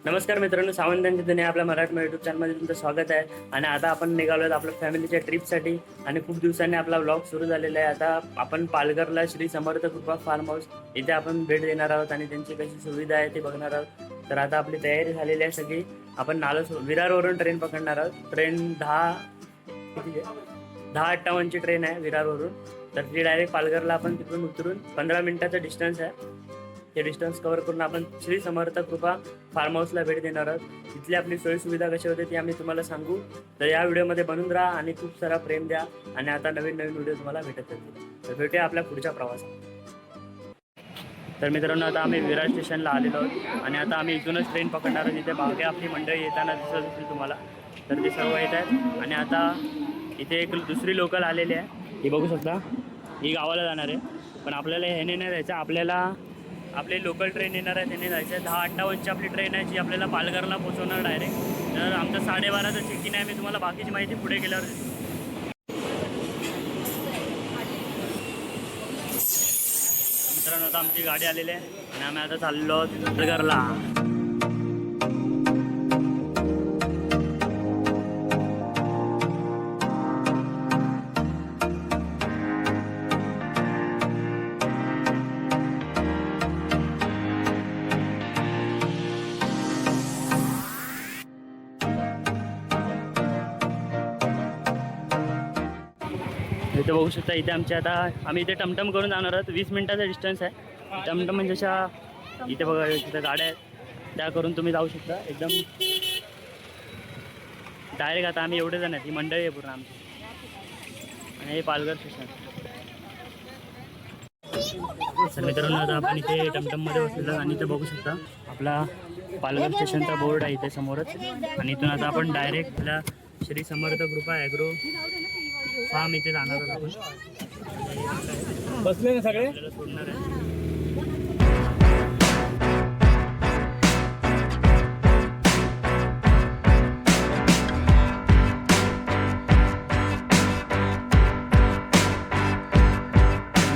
नमस्कार मित्रांनो, सावंतांची दुनिया आपल्या मराठी यूट्यूब चॅनलमध्ये तुमचं स्वागत आहे. आणि आता आपण निघालो आपल्या फॅमिलीच्या ट्रिपसाठी आणि खूप दिवसांनी आपला व्लॉग सुरू झालेला आहे. आता आपण पालघरला श्री समर्थ कृपा फार्म हाऊस इथे आपण भेट देणार आहोत आणि त्यांची कशी सुविधा आहे ते बघणार आहोत. तर आता आपली तयारी झालेली आहे सगळी. आपण विरारवरून ट्रेन पकडणार आहोत. ट्रेन 10:58ची ट्रेन आहे विरारवरून. तर ती डायरेक्ट पालघरला आपण तिथून उतरून 15 मिनिटाचं डिस्टन्स आहे. ते डिस्टन्स कव्हर करून आपण श्री समर्थ कृपा फार्म हाऊसला भेट देणार आहोत. तिथली आपली सोयीसुविधा कशी होते ती आम्ही तुम्हाला सांगू. तर या व्हिडिओमध्ये बनून राहा आणि खूप सारा प्रेम द्या. आणि आता नवीन नवीन व्हिडिओ तुम्हाला भेटत राहतील. तर भेटूया आपल्या पुढच्या प्रवासात. तर मित्रांनो, आता आम्ही विरार स्टेशनला आलेलो आहोत आणि आता आम्ही इथूनच ट्रेन पकडणार आहोत. इथे बागे आपली मंडळी येताना दिसत असेल तुम्हाला. तर ते सर्व येत आहेत. आणि आता इथे एक दुसरी लोकल आलेली आहे, ही बघू शकता. ही गावाला जाणार आहे, पण आपल्याला ह्याने नाही जायचं. आपल्याला आपली लोकल ट्रेन येणार आहे, त्याने जायचं आहे. 10:58ची आपली ट्रेन आहे, जी आपल्याला पालघरला पोहोचवणार डायरेक्ट. तर आमचं 12:30चं चेकिंग आहे. मी तुम्हाला बाकीची माहिती पुढे गेल्यावर देतो. मित्रांनो, आता आमची गाडी आलेली आहे आणि आम्ही आता चाललो आहोत पालघरला. इथे बघू शकता, इथे आता आम्ही इथे टमटम करून जाणार आहोत. 20 मिनिटाचा डिस्टन्स आहे. टमटम म्हणजे अशा इथे बघा, तिथे गाड्या आहेत, त्या करून तुम्ही जाऊ शकता एकदम डायरेक्ट. आता आम्ही एवढे जण आहेत, ही मंडळी आहे पूर्ण आमची. आणि हे पालघर स्टेशन. तर मित्रांनो, आता आपण इथे टमटममध्ये बसलेलो आणि इथे बघू शकता आपला पालघर स्टेशनचा बोर्ड आहे इथे समोरच. आणि इथून आता आपण डायरेक्ट आपल्या श्री समर्थ कृपा ॲग्रो फार्म इथे जाणार आहोत आपण. बसले ना सगळे, सोडणार आहे.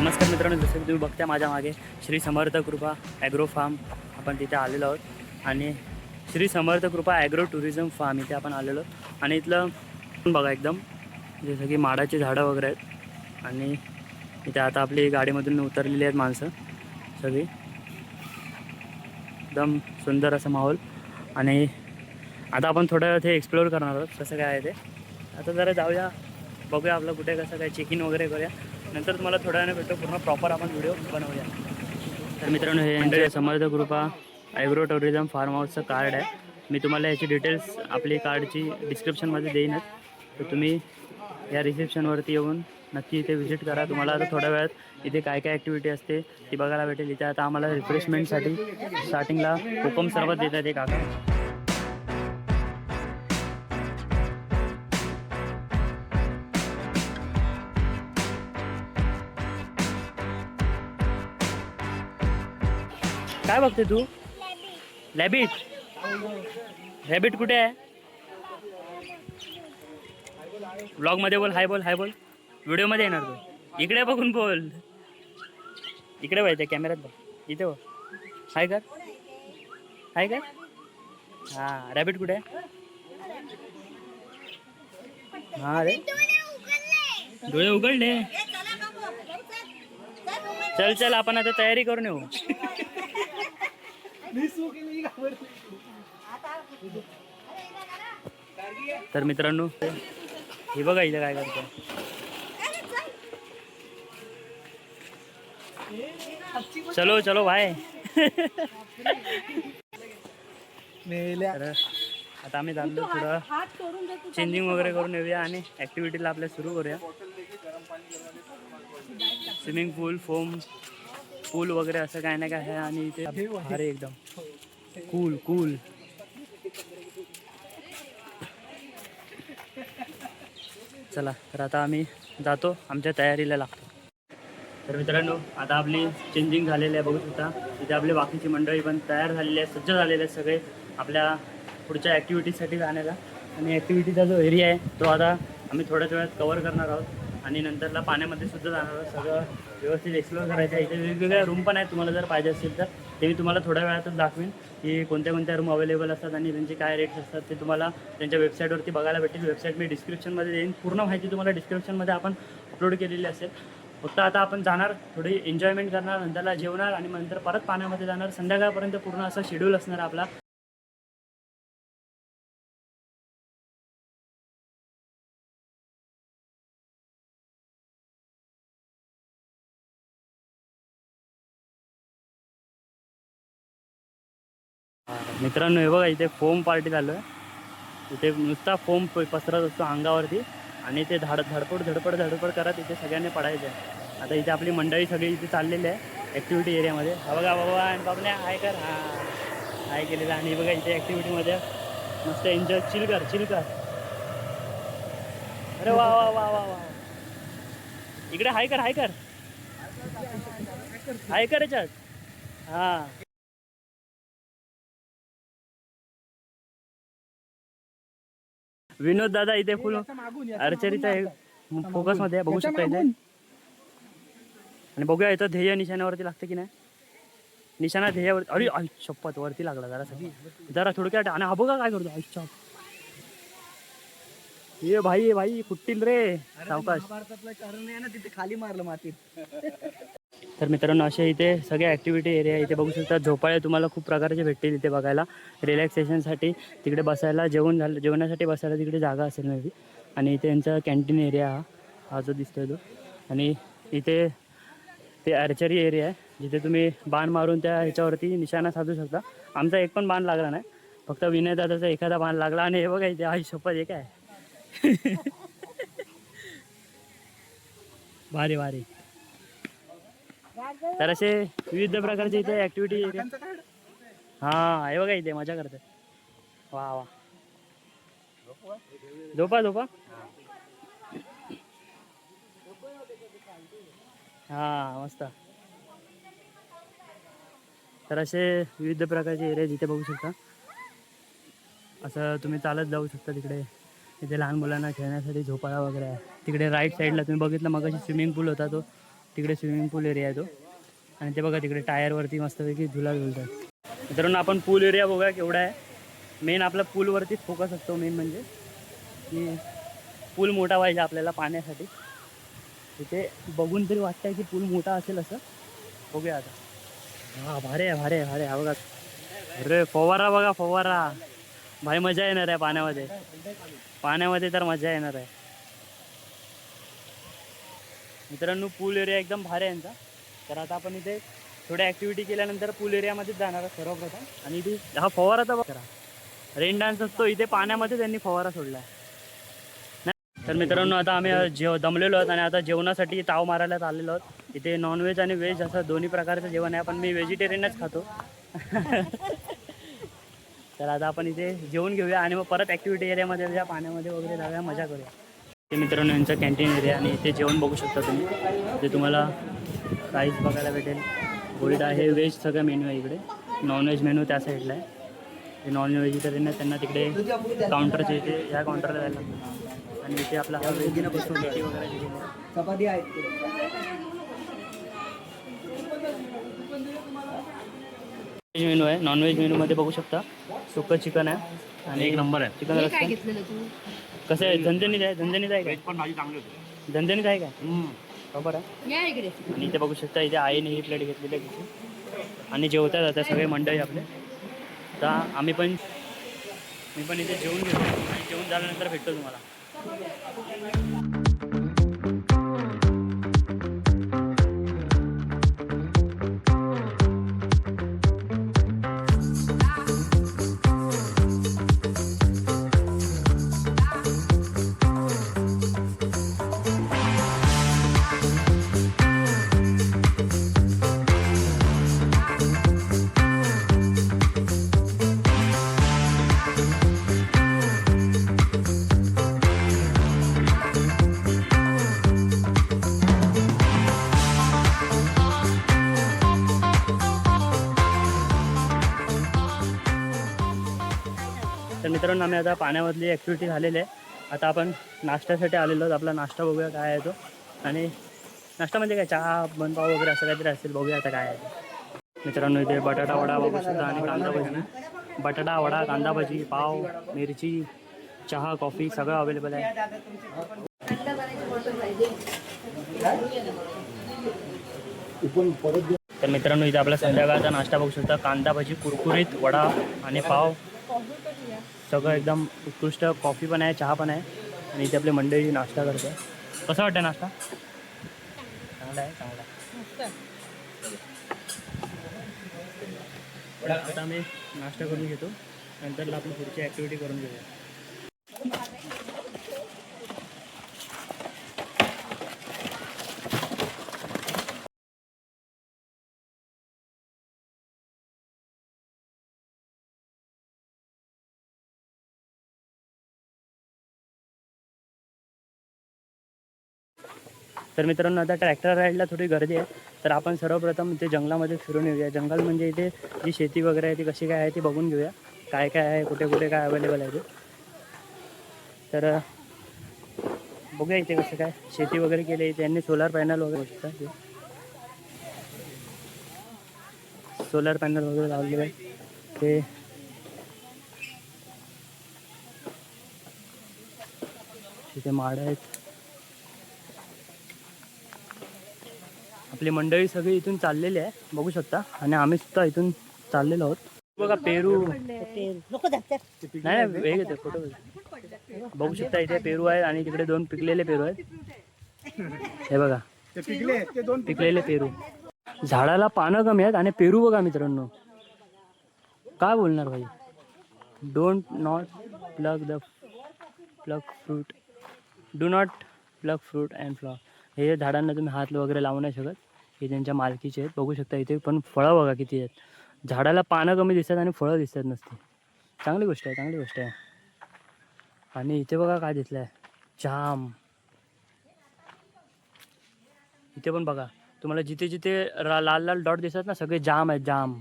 नमस्कार मित्रांनो, जसं की तुम्ही बघता माझ्या मागे श्री समर्थ कृपा ॲग्रो फार्म आपण तिथे आलेलो आहोत. आणि श्री समर्थ कृपा ॲग्रो टुरिझम फार्म इथे आपण आलेलो आहोत. आणि इथलं बघा एकदम जसं की माडाची झाडं वगैरे आहेत. आणि इथे आता आपली गाडीमधून उतरलेली आहेत माणसं सगळी. एकदम सुंदर असा माहोल. आणि आता आपण थोडं ते एक्सप्लोअर करणार आहोत कसं काय आहे ते. आता जरा जाऊया, बघूया आपलं कुठे कसं काय चेकिंग वगैरे करूया. नंतर तुम्हाला थोड्या वेळाने भेटतो, पूर्ण प्रॉपर आपण व्हिडिओ बनवूया. तर मित्रांनो, हे यांचे समर्थ कृपा ॲग्रो टुरिझम फार्म हाऊसचं कार्ड आहे. मी तुम्हाला याची डिटेल्स आपली कार्डची डिस्क्रिप्शनमध्ये देईनच. तर तुम्ही या रिसेप्शनवरती येऊन नक्की इथे व्हिजिट करा. तुम्हाला आता थोड्या वेळात इथे काय काय ॲक्टिव्हिटी असते ती बघायला भेटेल. इथे आता आम्हाला रिफ्रेशमेंटसाठी स्टार्टिंगला कोकम सरबत देतात एक काका. काय बघते तू? रॅबिट? रॅबिट कुठे आहे? व्लॉगमध्ये बोल, हाय बोल, हाय बोल. व्हिडिओमध्ये येणार तू. इकडे बघून बोल, इकडे बघ, त्या कॅमेऱ्यात बघ, इथे बघ. हाय कर, हाय कर. हां, रॅबिट कुठे आहे? हां रे, डोळे उघडले. चल चल, आपण आता तयारी करून येऊ. तर मित्रांनो, हे बघा इथे काय करतो. चलो चलो भाई. आता आम्ही चाललो थोडं चेंजिंग वगैरे करून येऊया आणि ॲक्टिव्हिटीला आपल्या सुरू करूया. स्विमिंग पूल, फोम पूल वगैरे असं काय ना काय आहे आणि इथे भारी एकदम कूल कूल. चला तर आता आम्ही जातो, आमच्या तयारीला लागतो. तर मित्रांनो आता आपली चेंजिंग झालेली आहे, बघू शकता. इथे आपली बाकीची मंडळी पण तयार झालेली आहे, सज्ज झालेले आहेत सगळे आपल्या पुढच्या ॲक्टिव्हिटीसाठी जाण्याला. आणि ॲक्टिव्हिटीचा जो एरिया आहे तो आता आम्ही थोड्याच वेळात कवर करणार आहोत आणि नंतरला पाण्यामध्ये सुद्धा जाणार आहोत. सगळं व्यवस्थित एक्सप्लोअर करायचं आहे. इथे वेगवेगळ्या रूम पण आहेत, तुम्हाला जर पाहिजे असेल तर ते मी तुम्हाला थोड्या वेळातच दाखवेन की कोणत्या कोणत्या रूम अवेलेबल असतात आणि त्यांचे काय रेट्स असतात ते तुम्हाला त्यांच्या वेबसाईटवरती बघायला भेटेल. वेबसाईट मी डिस्क्रिप्शनमध्ये देईन, पूर्ण माहिती तुम्हाला डिस्क्रिप्शनमध्ये आपण अपलोड केलेली असेल. फक्त आता आपण जाणार, थोडी एन्जॉयमेंट करणार, नंतरला जेवणार आणि नंतर परत पाण्यामध्ये जाणार. संध्याकाळपर्यंत पूर्ण असा शेड्यूल असणार आपला. मित्रांनो हे बघा इथे फोम पार्टी चालू आहे. इथे नुसता फोम पसरत असतो अंगावरती आणि ते धडपड करत इथे सगळ्यांनी पडायचं आहे. आता इथे आपली मंडळी सगळी इथे चाललेली आहे ॲक्टिव्हिटी एरियामध्ये. हा बघा बाबा आणि बाबा हाय कर, हाय केलेला. आणि बघा इथे ॲक्टिव्हिटीमध्ये मस्त एन्जॉय, चिल कर. अरे वा वा वा वा वा, इकडे हाय कर याच्यात. हां विनोद दादा इथे फुल आर्चरीचा फोकसमध्ये आहे, बघू शकता इथे. आणि बघूया इथं ध्येय निशाण्यावरती लागते की नाही. निशाणा ध्येयावरती, अरे आई शपथ वरती लागला जरा थोडक्यात. आणि हा बघा काय करतो, आईच्या ये भाई फुटतील रे सावकाश. तिथे खाली मारलं मातीत. तर मित्रांनो असे इथे सगळे ॲक्टिव्हिटी एरिया इथे बघू शकता. झोपाळे तुम्हाला खूप प्रकारचे भेटतील इथे बघायला. रिलॅक्सेशनसाठी तिकडे बसायला, जेवणासाठी बसायला तिकडे जागा असेल मे बी. आणि इथे यांचा कॅन्टीन एरिया हा जो दिसतोय तो. आणि इथे ते आर्चरी एरिया आहे जिथे तुम्ही बाण मारून त्या ह्याच्यावरती निशाणा साधू शकता. आमचा एक पण बाण लागला नाही, फक्त विनय दादाचा एखादा बाण लागला. आणि हे बघा इथे आई शपथ हे काय भारी. तर असे विविध प्रकारचे इथे ॲक्टिव्हिटी एरिया. हां हे बघा इथे मजा करते. वा झोपा. हां मस्त. तर असे विविध प्रकारचे एरिया जिथे बघू शकता. असं तुम्ही चालत जाऊ शकता तिकडे. इथे लहान मुलांना खेळण्यासाठी झोपाळा वगैरे आहे. तिकडे राईट साईडला तुम्ही बघितलं मगाशी स्विमिंग पूल होता, तो तिकडे स्विमिंग पूल एरिया आहे तो. आणि ते बघा तिकडे टायरवरती मस्तपैकी झुला झुलतात. मित्रांनो आपण पूल एरिया बघा केवढा आहे. मेन आपला पूलवरतीच फोकस असतो. मेन म्हणजे की पूल मोठा पाहिजे आपल्याला पाण्यासाठी. तिथे बघून तरी वाटतंय की पूल मोठा असेल असं. बघूया आता. हां भारी आहे. हा बघा, अरे फवारा बघा, फवारा भाई. मजा येणार आहे पाण्यामध्ये तर मजा येणार आहे मित्रांनो. पूल एरिया एकदम भारी आहे यांचा. तर आता आपण इथे थोड्या ॲक्टिव्हिटी केल्यानंतर पूल एरियामध्येच जाणार आहे सर्वप्रथम. आणि इथे हा फवारा तर बघा, रेन डान्स असतो इथे पाण्यामध्ये, त्यांनी फवारा सोडला आहे. तर मित्रांनो आता आम्ही दमलेलो आहोत आणि आता जेवणासाठी ताव मारायला आलेलो आहोत. इथे नॉनव्हेज आणि व्हेज असं दोन्ही प्रकारचं जेवण आहे, पण मी व्हेजिटेरियनच खातो. तर आता आपण इथे जेवून घेऊया आणि मग परत ॲक्टिव्हिटी एरियामध्ये जाऊया, पाण्यामध्ये वगैरे जाऊया, मजा करूया. ते मित्रांनो यांचं कॅन्टीन एरिया आणि इथे जेवण बघू शकता तुम्ही. ते तुम्हाला प्राईस बघायला भेटेल. गोल्ड आहे, व्हेज सगळं मेन्यू आहे इकडे. नॉनव्हेज मेन्यू त्या साईडला आहे. जे नॉन व्हेजिटेरियन आहे त्यांना तिकडे काउंटरचे इथे या काउंटरला जायला लागतं. आणि इथे आपला वगैरे चपाती आहे. मेनू आहे. नॉनव्हेज मेनूमध्ये बघू शकता सुकं चिकन आहे आणि एक नंबर आहे चिकन रस्सा. कसं आहे, झणझणीत आहे काय? पण भाजी चांगली होती. झणझणीत आहे काय? बरोबर आहे. आणि इथे बघू शकता इथे आईने ही प्लेट घेतलेली आहे तिथे. आणि जेवतात आता सगळे मंडळी आपले. तर मी पण इथे जेवून घेतो आणि जेवून झाल्यानंतर भेटतो तुम्हाला. मित्रांनो आम्ही आता पाण्यामधली ॲक्टिव्हिटी झालेली आहे. आता आपण नाश्त्यासाठी आलेलो आहोत. आपला नाश्ता बघूया काय आहे तो. आणि नाश्ता म्हणजे काय, चहा बनपाव वगैरे असं काहीतरी असेल. बघूया आता काय आहे ते. मित्रांनो इथे बटाटा वडा बघू शकता आणि कांदा भजी. बटाटा वडा, कांदा भजी, पाव, मिरची, चहा, कॉफी सगळं अवेलेबल आहे. तर मित्रांनो इथे आपला संध्याकाळचा नाश्ता बघू शकता. कांदा भजी, कुरकुरीत वडा आणि पाव सगळं एकदम उत्कृष्ट. कॉफी पण आहे, चहा पण आहे. आणि इथे आपली मंडळी नाश्ता करते. कसं वाटतं नाश्ता? चांगला आहे, चांगला आहे. आता आम्ही नाश्ता करून घेतो, नंतरला आपण पुढची ॲक्टिव्हिटी करून घेऊया. तर मित्रांनो आता ट्रॅक्टर राईडला थोडी गर्दी आहे. तर आपण सर्वप्रथम इथे जंगलामध्ये फिरून येऊया. जंगल म्हणजे इथे जी शेती वगैरे आहे ती कशी काय आहे ती बघून घेऊया. काय काय आहे, कुठे कुठे काय अवेलेबल आहे ते. तर बघूया इथे कसं काय शेती वगैरे केली आहे. त्यांनी सोलार पॅनल वगैरे बघू सोलार पॅनल वगैरे लावलेलं आहे ते. तिथे माड आहेत. आपली मंडळी सगळी इथून चाललेली आहे बघू शकता. आणि आम्ही सुद्धा इथून चाललेलो आहोत. बघा पेरू नाही वेग येते फोटो बघू शकता. इथे पेरू आहे आणि तिकडे 2 पिकलेले पेरू आहेत. हे बघा पिकलेले पेरू. झाडाला पानं कमी आहेत आणि पेरू बघा मित्रांनो. काय बोलणार भाई. Don't not plug fruit. Do not plug fruit and flower. हे झाडांना तुम्ही हात वगैरे लावू नाही शकत. हे त्यांच्या मालकीचे आहेत. बघू शकता इथे पण फळं बघा किती आहेत. झाडाला पानं कमी दिसतात आणि फळं दिसतात नसते. चांगली गोष्ट आहे, चांगली गोष्ट आहे. आणि इथे बघा काय दिसलं आहे, जाम. इथे पण बघा तुम्हाला जिथे जिथे लाल लाल डॉट दिसतात ना सगळे जाम आहेत, जाम.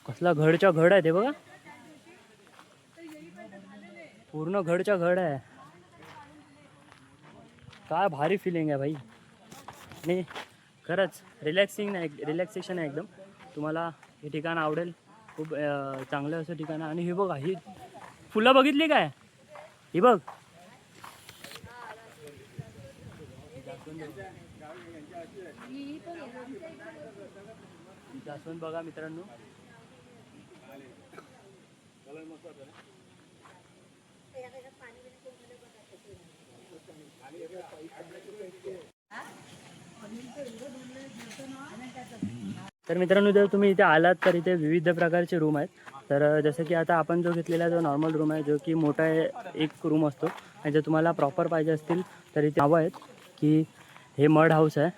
कसला घडच्या घड आहे ते बघा. पूर्ण घडच्या घड आहे. काय भारी फिलिंग आहे भाई. आणि खरंच रिलॅक्सेशन आहे एकदम. तुम्हाला हे ठिकाण आवडेल. खूप चांगलं असं ठिकाण आहे. आणि हे बघा ही फुलं बघितली काय, ही बघ. जास्वंद बघा मित्रांनो. तर मित्रांनो जर तुम्ही इथे आलात तर इथे विविध प्रकारचे रूम आहेत. तर जसं की आता आपण जो घेतलेला जो नॉर्मल रूम आहे, जो की मोठा एक रूम असतो. आणि जर तुम्हाला प्रॉपर पाहिजे असतील तर इथे नावं आहेत की हे मड हाऊस आहे.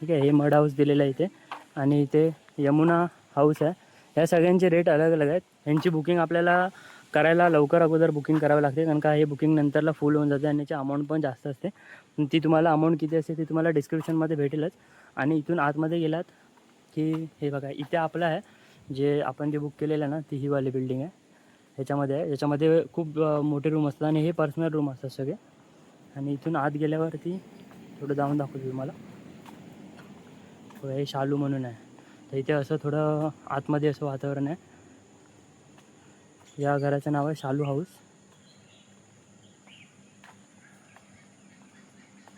ठीक आहे, हे मड हाऊस दिलेलं आहे इथे. आणि इथे यमुना हाऊस आहे. ह्या सगळ्यांचे रेट अलग अलग आहेत. ह्यांची बुकिंग आपल्याला करायला लवकर अगोदर बुकिंग करावं लागते, कारण का हे बुकिंग नंतरला फुल होऊन जाते आणि याची अमाऊंट पण जास्त असते. ती तुम्हाला अमाऊंट किती असते ती तुम्हाला डिस्क्रिप्शनमध्ये भेटेलच. आणि इथून आतमध्ये गेलात की हे बघा इथे आपलं आहे जे आपण जे बुक केलेलं आहे ना, ती ही वाली बिल्डिंग आहे. ह्याच्यामध्ये आहे. याच्यामध्ये खूप मोठे रूम असतात आणि हे पर्सनल रूम असतात सगळे. आणि इथून आत गेल्यावरती थोडं जाऊन दाखवतो तुम्हाला. हे शालू म्हणून आहे. तर इथे असं थोडं आतमध्ये असं वातावरण आहे. या घराचं नाव आहे शालू हाऊस.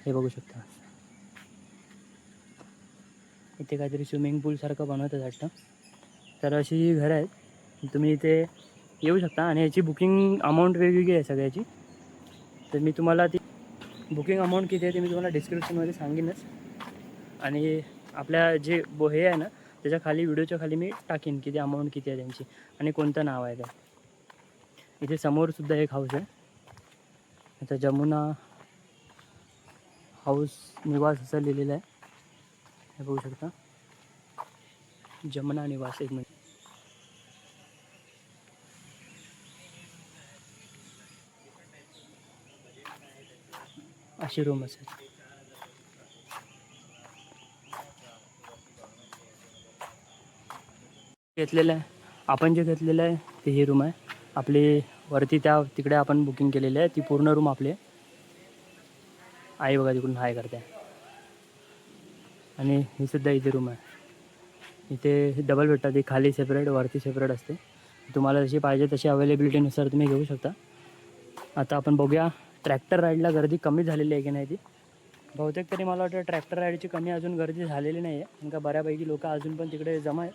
हे बघू शकता. इथे काहीतरी स्विमिंग पूलसारखं बनवतं वाटतं. तर अशी ही घरं आहेत. तुम्ही इथे येऊ शकता. आणि याची बुकिंग अमाऊंट वेगवेगळी आहे सगळ्याची. तर मी तुम्हाला ती बुकिंग अमाऊंट किती आहे ते मी तुम्हाला डिस्क्रिप्शनमध्ये सांगेनच. आणि आपल्या जे हे आहे ना त्याच्या खाली व्हिडिओच्या खाली मी टाकीन किती अमाऊंट किती आहे त्यांची आणि कोणतं नाव आहे ते. इथे समोरसुद्धा एक हाऊस आहे. आता जमुना हाऊस निवास असं लिहिलेलं आहे. हे बघू शकता, जमुना निवास. एक मिनिट. अशी रूम असेल. घेतलेलं आहे, आपण जे घेतलेलं आहे ते ही रूम आहे आपली. वरती तिकडे आपण बुकिंग केलेली आहे ती पूर्ण रूम आपली आहे. आई बघा तिकडून हाय करते. आणि ही सुद्धा इथे रूम आहे. इथे डबल भेटतात, ती खाली सेपरेट वरती सेपरेट असते. तुम्हाला जशी पाहिजे तशी अवेलेबिलिटीनुसार तुम्ही घेऊ शकता. आता आपण बघूया ट्रॅक्टर राईडला गर्दी कमी झालेली आहे की नाही ती. बहुतेक तरी मला वाटतं ट्रॅक्टर राईडची कमी अजून गर्दी झालेली नाही आहे, कारण का बऱ्यापैकी लोक अजून पण तिकडे जमा आहे.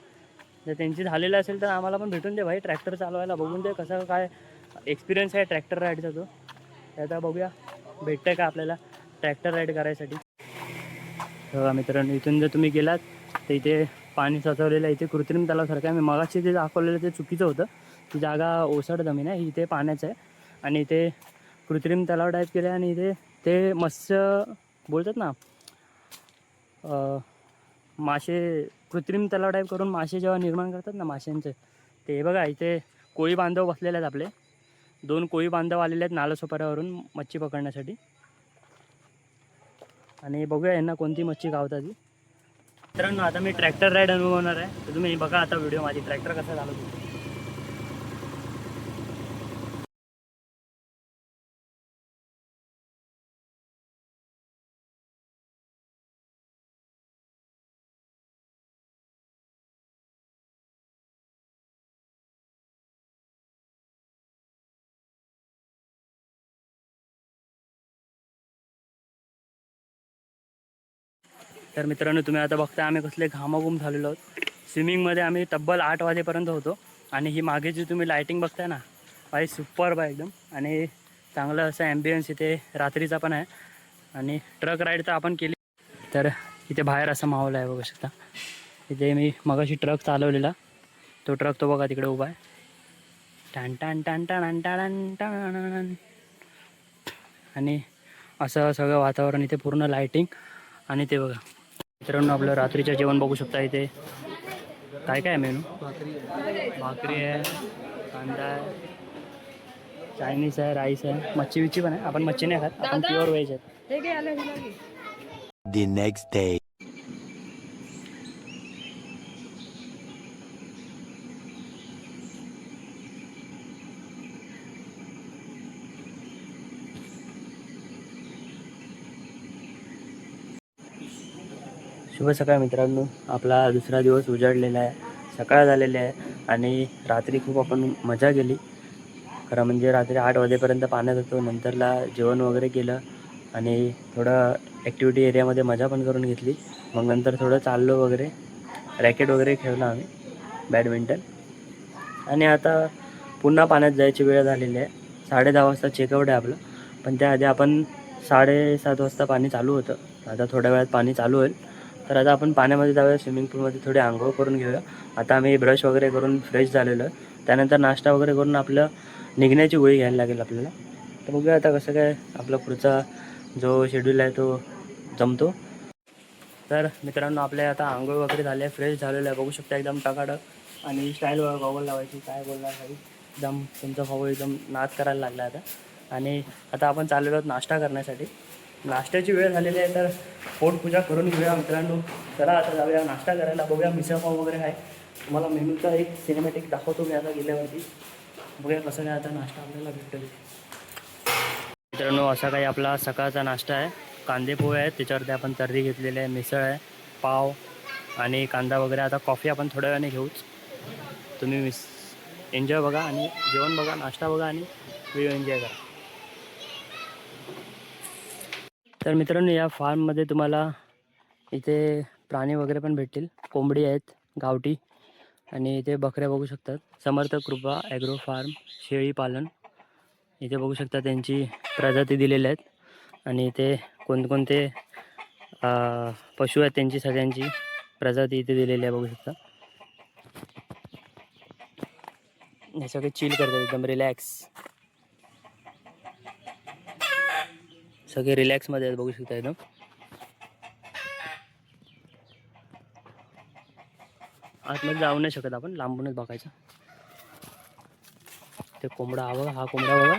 जर त्यांची झालेलं असेल तर आम्हाला पण भेटून दे भाई, ट्रॅक्टर चालवायला बघून दे कसं काय एक्सपिरियन्स आहे ट्रॅक्टर राईडचा तो. आता बघूया भेटतं का आपल्याला ट्रॅक्टर राईड करायसाठी. बघा मित्रांनो, इथून जर तुम्ही गेलात तर इथे पाणी साचवलेलं आहे. इथे कृत्रिम तलावासारखं आहे. मी मगाशी जे दाखवलेलं ते चुकीचं होतं. ती जागा ओसाड जमीन आहे, इथे पाण्याचं आहे आणि इथे कृत्रिम तलाव टाईप केलं आहे. आणि इथे ते मत्स्य बोलतात ना, मासे कृत्रिम तलाव टाईप करून मासे जेव्हा निर्माण करतात ना माशांचे, ते बघा इथे कोळी बांधव बसलेले आहेत. आपले 2 कोळी बांधव आलेले आहेत नालासोपाऱ्यावरून मच्छी पकडण्यासाठी. आणि बघूया यांना कोणती मच्छी गावतात ती. मित्रांनो, आता मी ट्रॅक्टर राईड अनुभवणार आहे, तर तुम्ही बघा आता व्हिडिओ माझी ट्रॅक्टर कसा चालवतो. तर मित्रांनो, तुम्ही आता बघता आम्ही कसले घामाघूम झालेलो आहोत. स्विमिंगमध्ये आम्ही तब्बल 8 वाजेपर्यंत होतो. आणि ही मागे जी तुम्ही लायटिंग बघताय ना, भाई सुपर आहे एकदम. आणि चांगलं असं ॲम्बियन्स इथे रात्रीचा पण आहे. आणि ट्रक राईड तर आपण केली. तर इथे बाहेर असा माहोल आहे बघू शकता. इथे मी मगाशी ट्रक चालवलेला, तो ट्रक तो बघा तिकडे उभा आहे. टान टान टान टान टान टान. आणि असं सगळं वातावरण इथे पूर्ण लायटिंग. आणि ते बघा मित्रांनो, आपलं रात्रीचं जेवण बघू शकता. इथे काय काय आहे मेनू. भाकरी आहे, कांदा आहे, चायनीज आहे, राईस आहे, मच्छी विच्छी पण आहे. आपण मच्छी नाही खात, आपण प्युअर व्हेज आहेत. The next day. शुभ सकाळ मित्रांनो, आपला दुसरा दिवस उजाडलेला आहे, सकाळ झालेली आहे. आणि रात्री खूप आपण मजा केली. खरं म्हणजे रात्री 8 वाजेपर्यंत पाण्यात होतो. नंतरला जेवण वगैरे केलं आणि थोडं ॲक्टिव्हिटी एरियामध्ये मजा पण करून घेतली. मग नंतर थोडं चाललो वगैरे, रॅकेट वगैरे खेळला आम्ही, बॅडमिंटन. आणि आता पुन्हा पाण्यात जायची वेळ झालेली आहे. 10:30 वाजता चेकआउट आहे आपलं. पण त्याआधी आपण 7:30 वाजता पाणी चालू होतं. आता थोड्या वेळात पाणी चालू होईल. तर आता आपण पाण्यामध्ये जाऊया, स्विमिंग पूलमध्ये थोडी आंघोळ करून घेऊया. आता आम्ही ब्रश वगैरे करून फ्रेश झालेलो आहे. त्यानंतर नाश्ता वगैरे करून आपलं निघण्याची गोळी घ्यायला लागेल आपल्याला. तर बघूया आता कसं काय आपला पुढचा जो शेड्यूल आहे तो जमतो. तर मित्रांनो, आपल्या आता आंघोळ वगैरे झाले आहे, फ्रेश झालेलं आहे बघू शकता एकदम टकाटक. आणि स्टाईल गॉगल लावायची, काय बोलणार काही एकदम तुमचा भाऊ एकदम नाच करायला लागला आता. आणि आता आपण चाललेलो आहोत नाश्ता करण्यासाठी. नाश्त्याची वेळ झालेली आहे, तर पोटपूजा करून घेऊया मित्रांनो. चला आता जाऊया नाश्ता करायला. बघूया मिसळपाव वगैरे आहे. तुम्हाला मेनूचा एक सिनेमॅटिक दाखवतो मी आता गेल्यावरती. बघूया कसं काय आता नाश्ता आपल्याला भेटतो. मित्रांनो, असा काही आपला सकाळचा नाश्ता आहे. कांदे पोहे आहेत, त्याच्यावरती आपण तर्री घेतलेली आहे, मिसळ आहे, पाव आणि कांदा वगैरे. आता कॉफी आपण थोड्या वेळाने घेऊच. तुम्ही एन्जॉय बघा आणि जेवण बघा, नाश्ता बघा आणि व्हिडिओ एन्जॉय करा. तर मित्रांनो, या फार्ममध्ये तुम्हाला इथे प्राणी वगैरे पण भेटतील. कोंबडी आहेत गावठी. आणि इथे बकऱ्या बघू शकतात. समर्थ कृपा ॲग्रो फार्म शेळी पालन. इथे बघू शकता त्यांची प्रजाती दिलेल्या आहेत. आणि इथे कोणकोणते पशु आहेत त्यांची सगळ्यांची प्रजाती इथे दिलेली आहे बघू शकता. हे सगळे चिल करतात एकदम रिलॅक्स. सगळे रिलॅक्समध्ये आहेत बघू शकता एकदम. आतमध्ये जाऊ नाही शकत आपण, लांबूनच बघायचं. ते कोंबडा हा बघा, हा कोंबडा बघा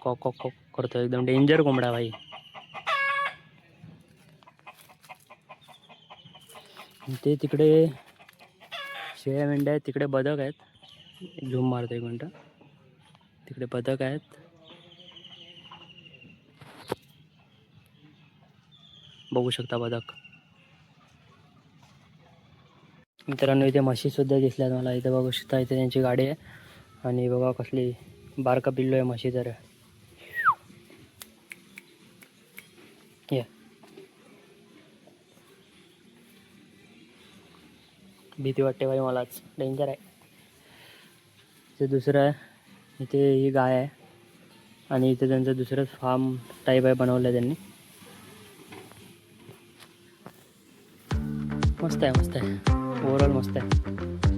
कॉक कॉक कॉक करतो. एकदम डेंजर कोंबडा भाई. ते तिकडे शेळ्या मेंढ्या आहेत, तिकडे बदक आहेत. झूम मारतो एक मिनटं. तिकडे बदक आहेत. बघू शकता बदक. मित्रांनो इथे म्हशी सुद्धा दिसल्यात मला. इथे बघू शकता, इथे त्यांची गाडी आहे. आणि बघा कसली बारका पिल्लो आहे म्हशी. जर ये भीती वाटते बाई मलाच, डेंजर आहे. इथे दुसरं आहे, इथे ही गाय आहे. आणि इथे त्यांचं दुसरंच फार्म टाईप आहे बनवलं आहे त्यांनी. मस्त आहे, मस्त आहे. ओव्हरऑल मस्त आहे.